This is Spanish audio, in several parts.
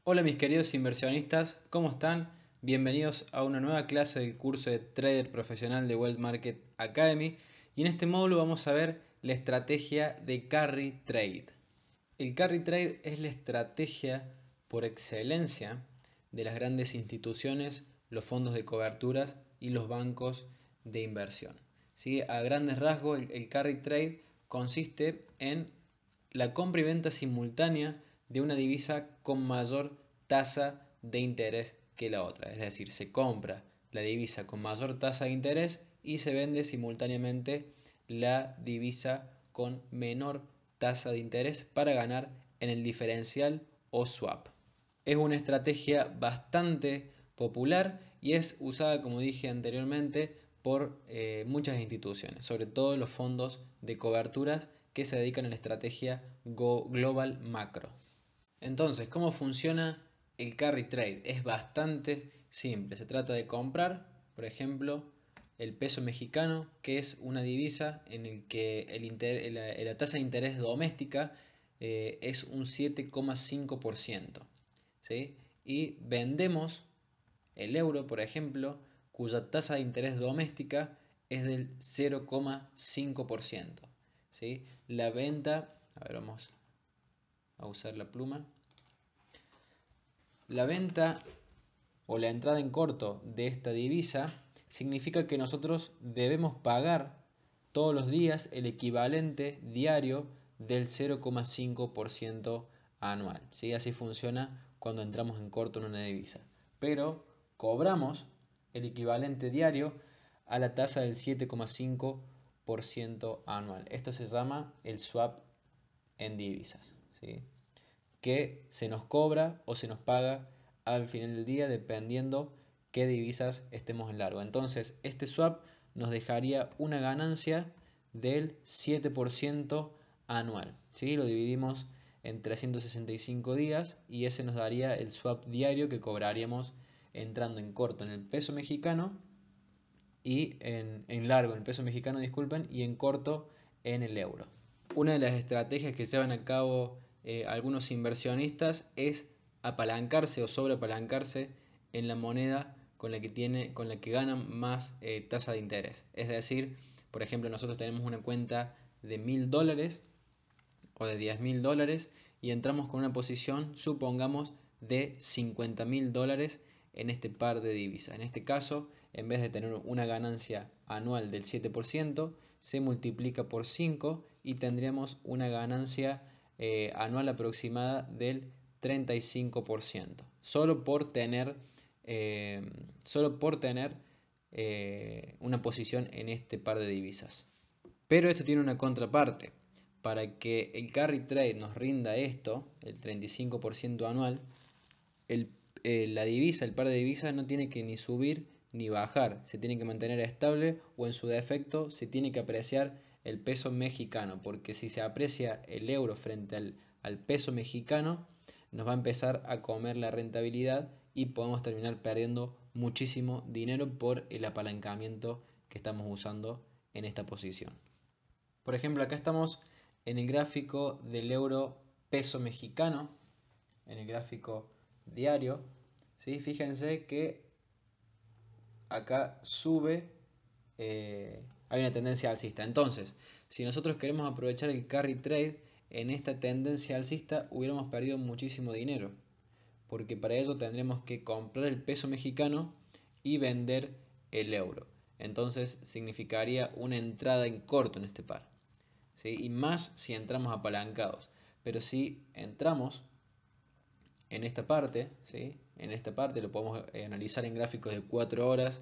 Hola mis queridos inversionistas, ¿cómo están? Bienvenidos a una nueva clase del curso de Trader Profesional de Wealth Market Academy y en este módulo vamos a ver la estrategia de Carry Trade. El Carry Trade es la estrategia por excelencia de las grandes instituciones, los fondos de coberturas y los bancos de inversión. ¿Sí? A grandes rasgos, el Carry Trade consiste en la compra y venta simultánea de una divisa con mayor tasa de interés que la otra. Es decir, se compra la divisa con mayor tasa de interés y se vende simultáneamente la divisa con menor tasa de interés para ganar en el diferencial o swap. Es una estrategia bastante popular y es usada, como dije anteriormente, por muchas instituciones, sobre todo los fondos de coberturas que se dedican a la estrategia global macro. Entonces, ¿cómo funciona el carry trade? Es bastante simple. Se trata de comprar, por ejemplo, el peso mexicano, que es una divisa en el que la tasa de interés doméstica es un 7,5%. ¿Sí? Y vendemos el euro, por ejemplo, cuya tasa de interés doméstica es del 0,5%. ¿Sí? La venta, a ver, vamos a usar la pluma. La venta o la entrada en corto de esta divisa significa que nosotros debemos pagar todos los días el equivalente diario del 0,5% anual. ¿Sí? Así funciona cuando entramos en corto en una divisa. Pero cobramos el equivalente diario a la tasa del 7,5% anual. Esto se llama el swap en divisas, ¿sí? Que se nos cobra o se nos paga al final del día dependiendo qué divisas estemos en largo. Entonces, este swap nos dejaría una ganancia del 7% anual. ¿Sí? Lo dividimos en 365 días y ese nos daría el swap diario que cobraríamos entrando en corto en el peso mexicano y en largo en el peso mexicano, disculpen, y en corto en el euro. Una de las estrategias que llevan a cabo algunos inversionistas es apalancarse o sobreapalancarse en la moneda con la que ganan más tasa de interés. Es decir, por ejemplo, nosotros tenemos una cuenta de $1000 o de $10.000 y entramos con una posición, supongamos, de $50.000 en este par de divisas. En este caso, en vez de tener una ganancia anual del 7%, se multiplica por 5 y tendríamos una ganancia anual aproximada del 35%, solo por tener una posición en este par de divisas. Pero esto tiene una contraparte. Para que el carry trade nos rinda esto, el 35% anual, la divisa, el par de divisas no tiene que ni subir ni bajar, se tiene que mantener estable o en su defecto se tiene que apreciar el peso mexicano, porque si se aprecia el euro frente al peso mexicano, nos va a empezar a comer la rentabilidad y podemos terminar perdiendo muchísimo dinero por el apalancamiento que estamos usando en esta posición. Por ejemplo, acá estamos en el gráfico del euro peso mexicano, en el gráfico diario. ¿Sí? Fíjense que acá sube, hay una tendencia alcista. Entonces, si nosotros queremos aprovechar el carry trade en esta tendencia alcista, hubiéramos perdido muchísimo dinero, porque para ello tendremos que comprar el peso mexicano y vender el euro. Entonces significaría una entrada en corto en este par. ¿Sí? Y más si entramos apalancados. Pero si entramos en esta parte, ¿sí? En esta parte lo podemos analizar en gráficos de 4 horas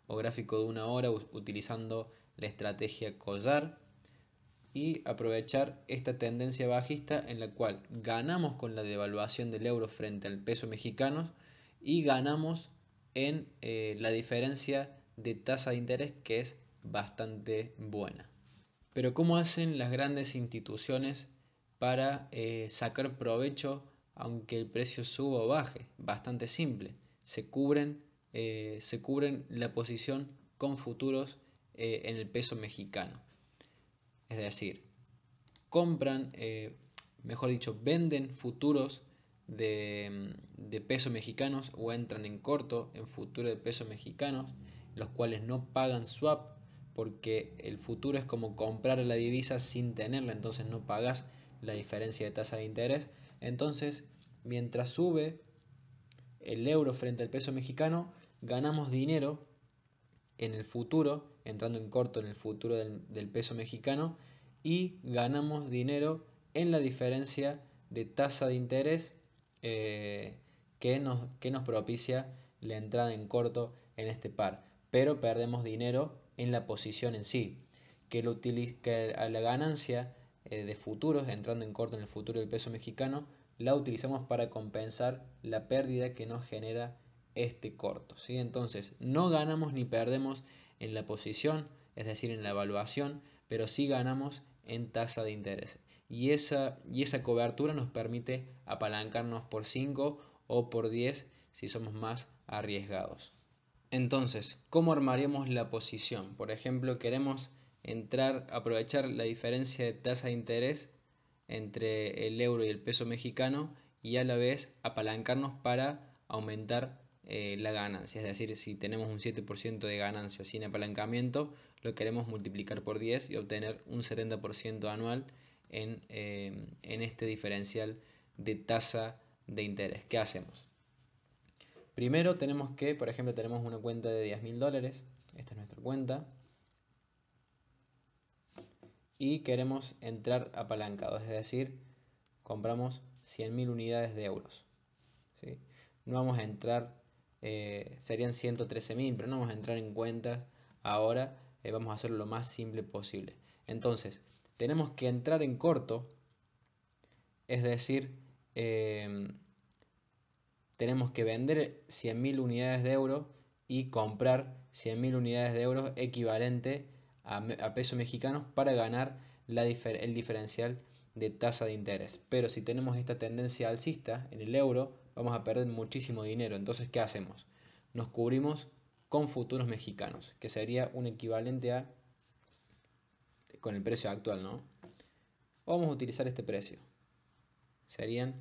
o gráfico de 1 hora utilizando la estrategia collar y aprovechar esta tendencia bajista en la cual ganamos con la devaluación del euro frente al peso mexicano y ganamos en la diferencia de tasa de interés, que es bastante buena. Pero ¿cómo hacen las grandes instituciones para sacar provecho aunque el precio suba o baje? Bastante simple. Se cubren la posición con futuros en el peso mexicano. Es decir, compran, mejor dicho, venden futuros de pesos mexicanos o entran en corto en futuro de pesos mexicanos, los cuales no pagan swap porque el futuro es como comprar la divisa sin tenerla, entonces no pagas la diferencia de tasa de interés. Entonces, mientras sube el euro frente al peso mexicano, ganamos dinero en el futuro, entrando en corto en el futuro del peso mexicano, y ganamos dinero en la diferencia de tasa de interés que nos propicia la entrada en corto en este par. Pero perdemos dinero en la posición en sí, que a la ganancia de futuros, entrando en corto en el futuro del peso mexicano, la utilizamos para compensar la pérdida que nos genera este corto, ¿sí? Entonces no ganamos ni perdemos en la posición, es decir, en la evaluación, pero sí ganamos en tasa de interés. Y esa cobertura nos permite apalancarnos por 5 o por 10 si somos más arriesgados. Entonces, ¿cómo armaríamos la posición? Por ejemplo, queremos aprovechar la diferencia de tasa de interés entre el euro y el peso mexicano y a la vez apalancarnos para aumentar la ganancia. Es decir, si tenemos un 7% de ganancia sin apalancamiento, lo queremos multiplicar por 10 y obtener un 70% anual en este diferencial de tasa de interés. ¿Qué hacemos? Primero tenemos que, por ejemplo, tenemos una cuenta de $10.000, esta es nuestra cuenta, y queremos entrar apalancados, es decir, compramos 100.000 unidades de euros, ¿sí? No vamos a entrar, serían 113.000, pero no vamos a entrar en cuentas ahora, vamos a hacerlo lo más simple posible. Entonces, tenemos que entrar en corto, es decir, tenemos que vender 100.000 unidades de euros y comprar 100.000 unidades de euros equivalente a pesos mexicanos para ganar el diferencial de tasa de interés. Pero si tenemos esta tendencia alcista en el euro, vamos a perder muchísimo dinero. Entonces, ¿qué hacemos? Nos cubrimos con futuros mexicanos, que sería un equivalente a, con el precio actual, ¿no? Vamos a utilizar este precio. Serían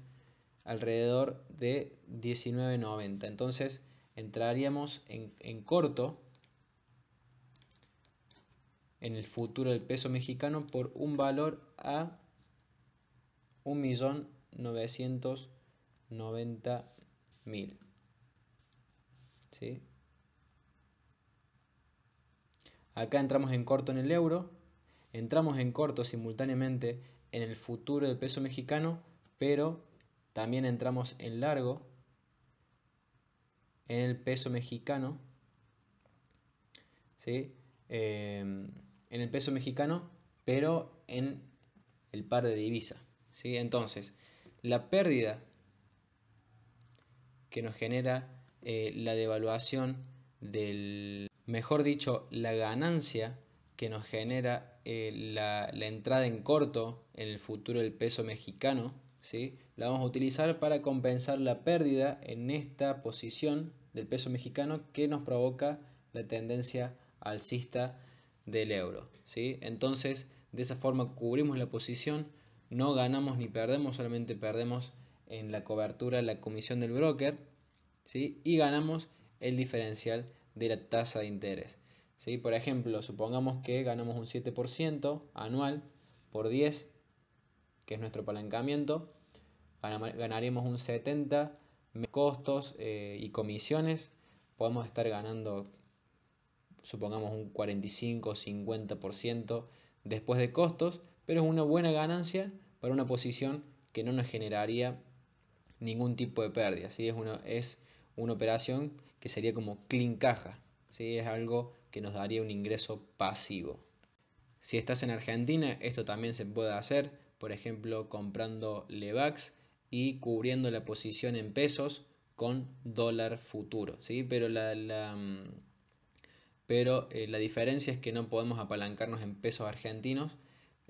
alrededor de 19.90. Entonces entraríamos en corto en el futuro del peso mexicano por un valor a 1.990.000. ¿Sí? Acá entramos en corto en el euro, entramos en corto simultáneamente en el futuro del peso mexicano, pero también entramos en largo en el peso mexicano, ¿sí? En el peso mexicano, pero en el par de divisa, ¿sí? Entonces, la pérdida que nos genera la devaluación mejor dicho, la ganancia que nos genera la entrada en corto en el futuro del peso mexicano, ¿sí? La vamos a utilizar para compensar la pérdida en esta posición del peso mexicano que nos provoca la tendencia alcista del euro, ¿sí? Entonces, de esa forma cubrimos la posición, no ganamos ni perdemos, solamente perdemos en la cobertura la comisión del broker, ¿sí? Y ganamos el diferencial de la tasa de interés, ¿sí? Por ejemplo, supongamos que ganamos un 7% anual por 10, que es nuestro apalancamiento, ganaríamos un 70% costos y comisiones, podemos estar ganando, supongamos, un 45 o 50% después de costos, pero es una buena ganancia para una posición que no nos generaría ningún tipo de pérdida, ¿sí? Es una operación que sería como clean caja, ¿sí? Es algo que nos daría un ingreso pasivo. Si estás en Argentina, esto también se puede hacer, por ejemplo, comprando Levax y cubriendo la posición en pesos con dólar futuro, ¿sí? Pero la diferencia es que no podemos apalancarnos en pesos argentinos,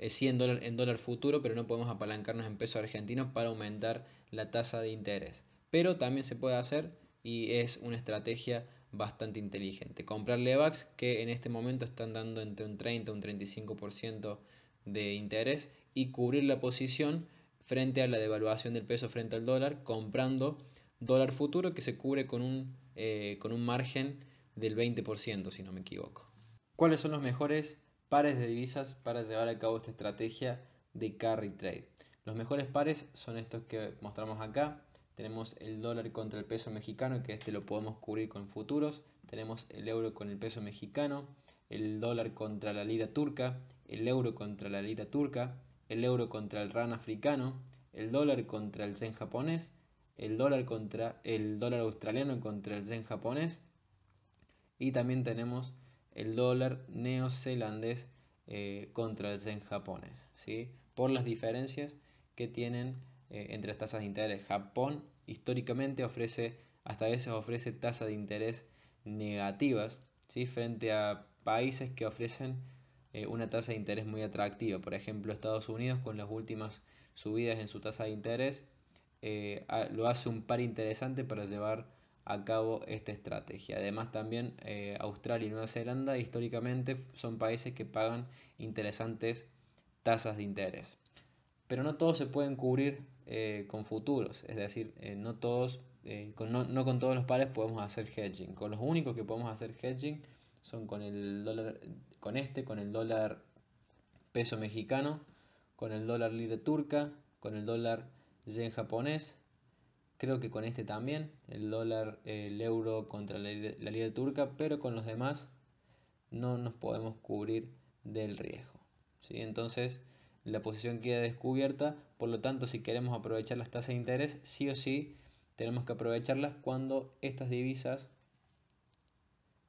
sí en dólar futuro, pero no podemos apalancarnos en pesos argentinos para aumentar la tasa de interés. Pero también se puede hacer y es una estrategia bastante inteligente. Comprar Levax, que en este momento están dando entre un 30 y un 35% de interés, y cubrir la posición frente a la devaluación del peso frente al dólar, comprando dólar futuro que se cubre con un margen del 20%, si no me equivoco. ¿Cuáles son los mejores pares de divisas para llevar a cabo esta estrategia de carry trade? Los mejores pares son estos que mostramos acá. Tenemos el dólar contra el peso mexicano, que este lo podemos cubrir con futuros. Tenemos el euro con el peso mexicano, el dólar contra la lira turca, el euro contra la lira turca, el euro contra el rand africano, el dólar contra el yen japonés, el dólar australiano contra el yen japonés, y también tenemos el dólar neozelandés contra el yen japonés, ¿sí? Por las diferencias que tienen entre las tasas de interés. Japón históricamente hasta a veces ofrece tasas de interés negativas, ¿sí? Frente a países que ofrecen una tasa de interés muy atractiva. Por ejemplo, Estados Unidos, con las últimas subidas en su tasa de interés, lo hace un par interesante para llevar a cabo esta estrategia. Además, también Australia y Nueva Zelanda históricamente son países que pagan interesantes tasas de interés. Pero no todos se pueden cubrir con futuros, es decir, no con todos los pares podemos hacer hedging. Con los únicos que podemos hacer hedging son con el dólar, con el dólar peso mexicano, con el dólar lira turca, con el dólar yen japonés. Creo que con este también, el euro contra la lira turca, pero con los demás no nos podemos cubrir del riesgo, ¿sí? Entonces la posición queda descubierta, por lo tanto si queremos aprovechar las tasas de interés, sí o sí tenemos que aprovecharlas cuando estas divisas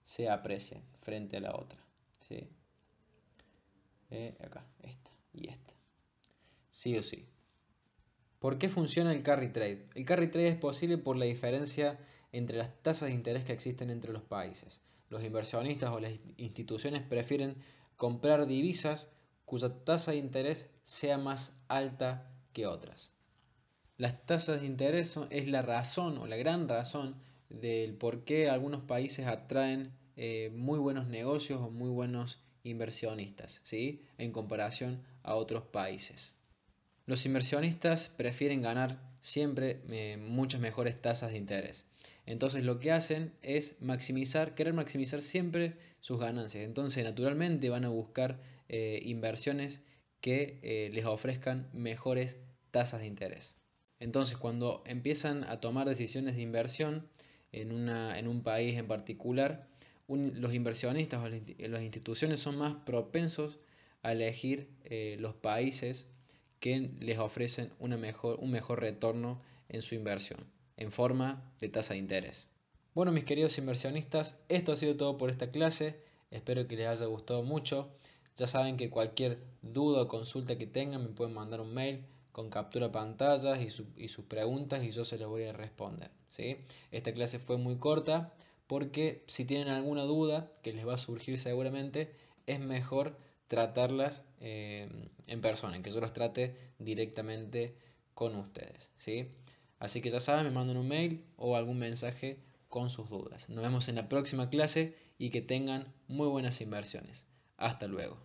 se aprecien frente a la otra, ¿sí? Acá, esta y esta, sí o sí. ¿Por qué funciona el carry trade? El carry trade es posible por la diferencia entre las tasas de interés que existen entre los países. Los inversionistas o las instituciones prefieren comprar divisas cuya tasa de interés sea más alta que otras. Las tasas de interés es la razón o la gran razón del por qué algunos países atraen muy buenos negocios o muy buenos inversionistas, ¿sí? En comparación a otros países. Los inversionistas prefieren ganar siempre muchas mejores tasas de interés. Entonces lo que hacen es querer maximizar siempre sus ganancias. Entonces naturalmente van a buscar inversiones que les ofrezcan mejores tasas de interés. Entonces cuando empiezan a tomar decisiones de inversión en un país en particular, los inversionistas o las instituciones son más propensos a elegir los países que les ofrecen un mejor retorno en su inversión, en forma de tasa de interés. Bueno, mis queridos inversionistas, esto ha sido todo por esta clase. Espero que les haya gustado mucho. Ya saben que cualquier duda o consulta que tengan me pueden mandar un mail con captura de pantallas y sus preguntas y yo se las voy a responder, ¿sí? Esta clase fue muy corta porque si tienen alguna duda que les va a surgir seguramente, es mejor tratarlas en persona, en que yo las trate directamente con ustedes, ¿sí? Así que ya saben, me mandan un mail o algún mensaje con sus dudas. Nos vemos en la próxima clase y que tengan muy buenas inversiones. Hasta luego.